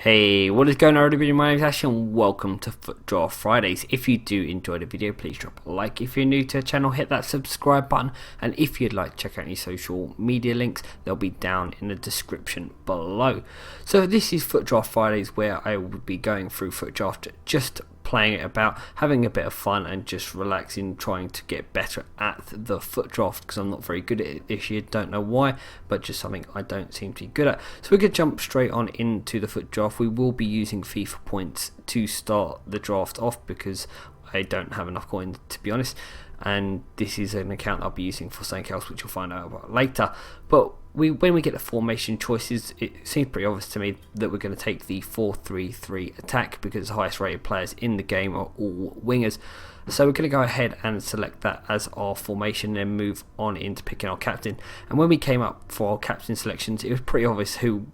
Hey, what is going on everybody? My name is Ash and welcome to Foot Draft Fridays. If you do enjoy the video, please drop a like. If you're new to the channel, hit that subscribe button. And if you'd like to check out any social media links, they'll be down in the description below. So this is Foot Draft Fridays, where I will be going through Foot Draft, just playing it about, having a bit of fun and just relaxing, trying to get better at the foot draft, because I'm not very good at it this year, don't know why, but just something I don't seem to be good at. So we could jump straight on into the foot draft. We will be using FIFA points to start the draft off because I don't have enough coins, to be honest, and this is an account I'll be using for something else, which you'll find out about later. But when we get the formation choices, it seems pretty obvious to me that we're going to take the 4-3-3 attack because the highest rated players in the game are all wingers. So we're going to go ahead and select that as our formation and then move on into picking our captain. And when we came up for our captain selections, it was pretty obvious who,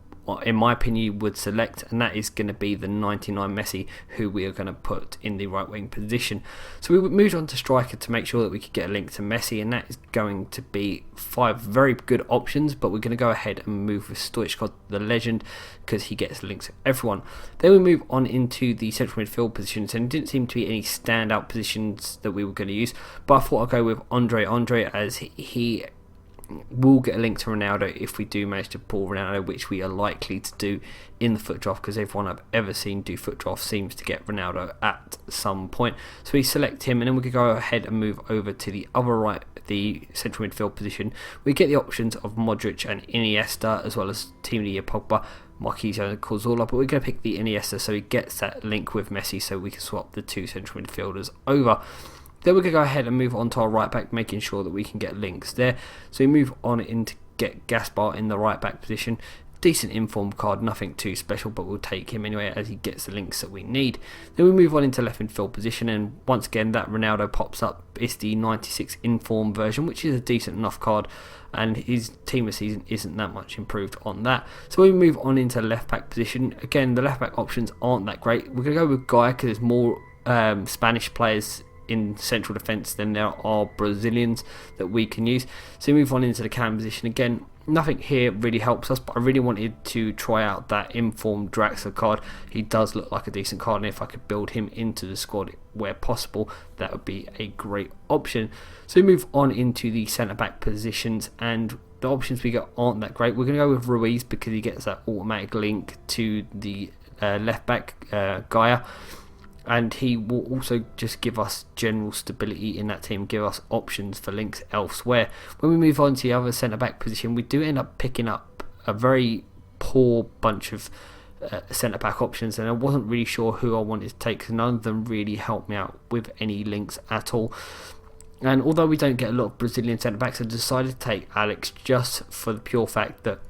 in my opinion, you would select, and that is going to be the 99 Messi, who we are going to put in the right wing position. So we moved on to striker to make sure that we could get a link to Messi, and that is going to be 5 very good options, but we're going to go ahead and move with Soicial, the legend, because he gets links to everyone. Then we move on into the central midfield positions, and it didn't seem to be any standout positions that we were going to use, but I thought I'd go with Andre as he will get a link to Ronaldo if we do manage to pull Ronaldo, which we are likely to do in the foot draft, because everyone I've ever seen do foot draft seems to get Ronaldo at some point. So we select him, and then we can go ahead and move over to the other right, the central midfield position. We get the options of Modric and Iniesta, as well as Team of the Year Pogba, Marquinhos and Cazorla, but we're going to pick the Iniesta so he gets that link with Messi, so we can swap the two central midfielders over. Then we can go ahead and move on to our right back, making sure that we can get links there. So we move on in to get Gaspar in the right back position. Decent informed card, nothing too special, but we'll take him anyway as he gets the links that we need. Then we move on into left midfield position, and once again that Ronaldo pops up. It's the 96 informed version, which is a decent enough card, and his team of season isn't that much improved on that. So we move on into left back position. Again, the left back options aren't that great. We're going to go with Guy because there's more Spanish players in central defence than there are Brazilians that we can use. So we move on into the cam position. Again, nothing here really helps us, but I really wanted to try out that informed Draxler card. He does look like a decent card, and if I could build him into the squad where possible, that would be a great option. So we move on into the centre back positions, and the options we get aren't that great. We're going to go with Ruiz because he gets that automatic link to the left back Gaia, and he will also just give us general stability in that team, give us options for links elsewhere. When we move on to the other centre-back position, we do end up picking up a very poor bunch of centre-back options, and I wasn't really sure who I wanted to take because none of them really helped me out with any links at all. And although we don't get a lot of Brazilian centre-backs, I decided to take Alex just for the pure fact that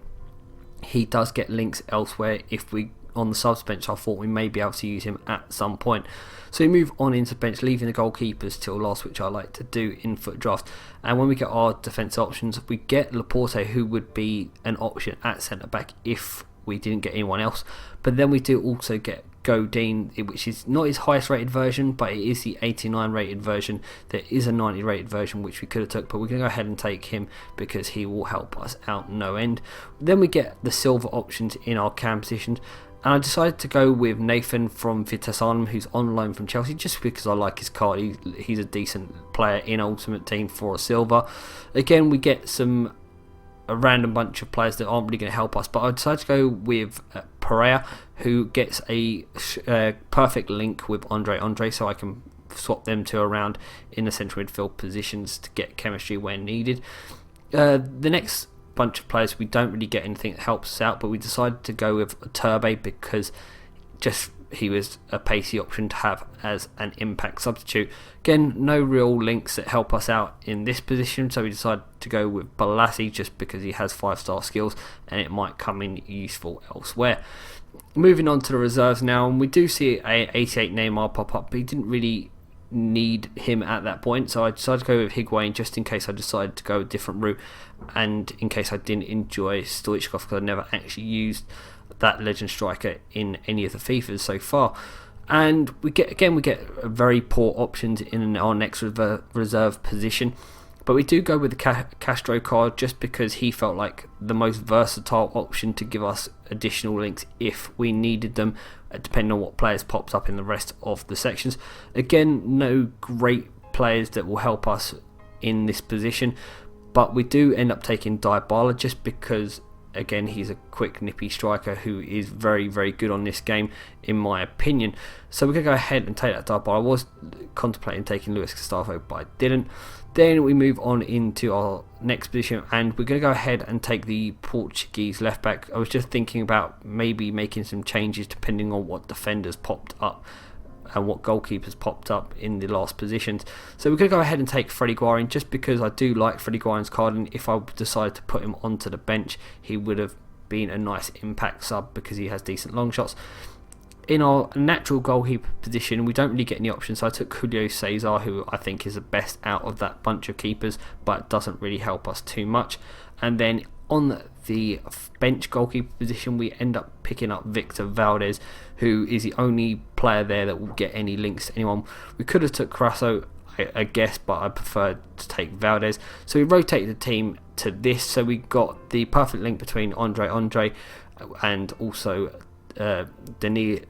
he does get links elsewhere. If we on the subs bench, I thought we may be able to use him at some point. So we move on into bench, leaving the goalkeepers till last, which I like to do in foot draft. And when we get our defence options, we get Laporte, who would be an option at centre back if we didn't get anyone else. But then we do also get Godin, which is not his highest rated version, but it is the 89 rated version. There is a 90 rated version which we could have took, but we're going to go ahead and take him because he will help us out no end. Then we get the silver options in our cam positions, and I decided to go with Nathan from Vitesse Arnhem, who's on loan from Chelsea, just because I like his card. He's a decent player in Ultimate Team for a silver. Again, we get a random bunch of players that aren't really going to help us, but I decided to go with Pereira, who gets a perfect link with Andre, so I can swap them two around in the central midfield positions to get chemistry when needed. The next bunch of players, we don't really get anything that helps us out, but we decided to go with Turbe because just he was a pacey option to have as an impact substitute. Again, no real links that help us out in this position, so we decided to go with Balassi just because he has 5-star skills and it might come in useful elsewhere. Moving on to the reserves now, and we do see a 88 Neymar pop up, but he didn't really need him at that point, so I decided to go with Higuain just in case I decided to go a different route, and in case I didn't enjoy Stoichkov because I never actually used that legend striker in any of the FIFAs so far. And we get very poor options in our next reserve position, But we do go with the Castro card just because he felt like the most versatile option to give us additional links if we needed them, depending on what players popped up in the rest of the sections. Again, no great players that will help us in this position, but we do end up taking Dybala just because, again, he's a quick nippy striker who is very, very good on this game in my opinion. So we're going to go ahead and take that Dybala. I was contemplating taking Luis Gustavo, but I didn't. Then we move on into our next position, and we're going to go ahead and take the Portuguese left back. I was just thinking about maybe making some changes depending on what defenders popped up and what goalkeepers popped up in the last positions. So we're going to go ahead and take Freddie Guarin just because I do like Freddie Guarin's card, and if I decided to put him onto the bench, he would have been a nice impact sub because he has decent long shots. In our natural goalkeeper position, we don't really get any options, so I took Julio Cesar, who I think is the best out of that bunch of keepers, but doesn't really help us too much. And then on the bench goalkeeper position, we end up picking up Victor Valdez, who is the only player there that will get any links to anyone. We could have took Carasso, I guess, but I preferred to take Valdez. So we rotated the team to this, so we got the perfect link between Andre and also Denis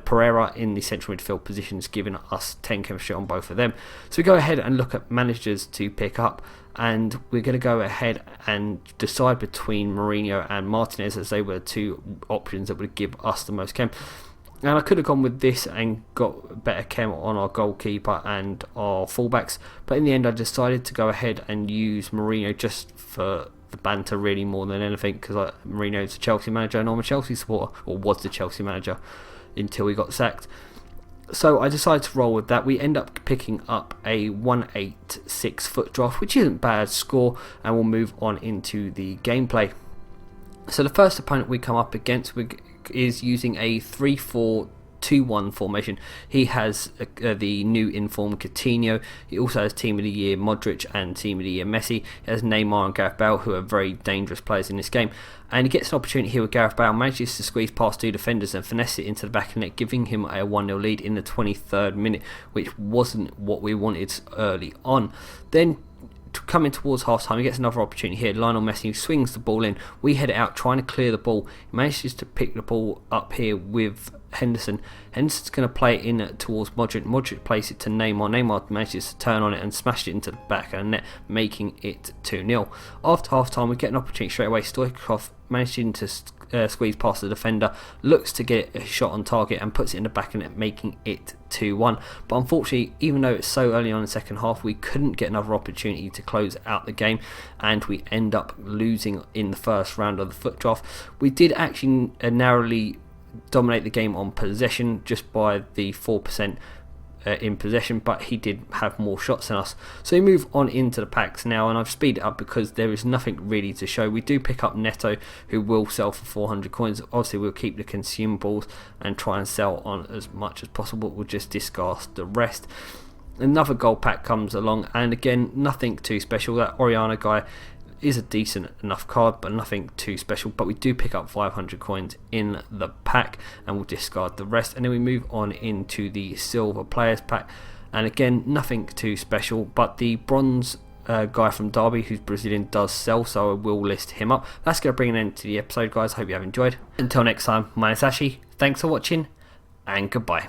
Pereira in the central midfield positions, giving us 10 chemistry on both of them. So we go ahead and look at managers to pick up, and we're going to go ahead and decide between Mourinho and Martinez, as they were two options that would give us the most chem. And I could have gone with this and got better chem on our goalkeeper and our fullbacks, but in the end I decided to go ahead and use Mourinho just for the banter really more than anything, because Mourinho is a Chelsea manager and I'm a Chelsea supporter, or was the Chelsea manager until he got sacked. So I decided to roll with that. We end up picking up a 186 foot draft, which isn't a bad score, and we'll move on into the gameplay. So the first opponent we come up against is using a 3-4-2-1 formation. He has the new informed Coutinho. He also has Team of the Year Modric and Team of the Year Messi. He has Neymar and Gareth Bale, who are very dangerous players in this game. And he gets an opportunity here with Gareth Bale, manages to squeeze past two defenders and finesse it into the back of the net, giving him a 1-0 lead in the 23rd minute, which wasn't what we wanted early on. Then coming towards half time, he gets another opportunity here. Lionel Messi swings the ball in. We head it out trying to clear the ball. He manages to pick the ball up here with Henderson. Henderson's going to play it in towards Modric. Modric plays it to Neymar. Neymar manages to turn on it and smash it into the back of the net, making it 2-0. After half time, we get an opportunity straight away. Stoichkov managing to squeeze past the defender, looks to get a shot on target and puts it in the back of the net, making it 2-1. But unfortunately, even though it's so early on in the second half, we couldn't get another opportunity to close out the game, and we end up losing in the first round of the foot draft. We did actually narrowly dominate the game on possession, just by the 4% in possession, but he did have more shots than us. So we move on into the packs now, and I've speeded it up because there is nothing really to show. We do pick up Neto, who will sell for 400 coins. Obviously we'll keep the consumables and try and sell on as much as possible. We'll just discard the rest. Another gold pack comes along, and again, nothing too special. That Oriana guy is a decent enough card, but nothing too special. But we do pick up 500 coins in the pack, and we'll discard the rest. And then we move on into the silver players pack, and again, nothing too special, but the bronze guy from Derby, who's Brazilian, does sell, so I will list him up. That's going to bring an end to the episode, guys. Hope you have enjoyed. Until next time, my name is Ashi. Thanks for watching, and goodbye.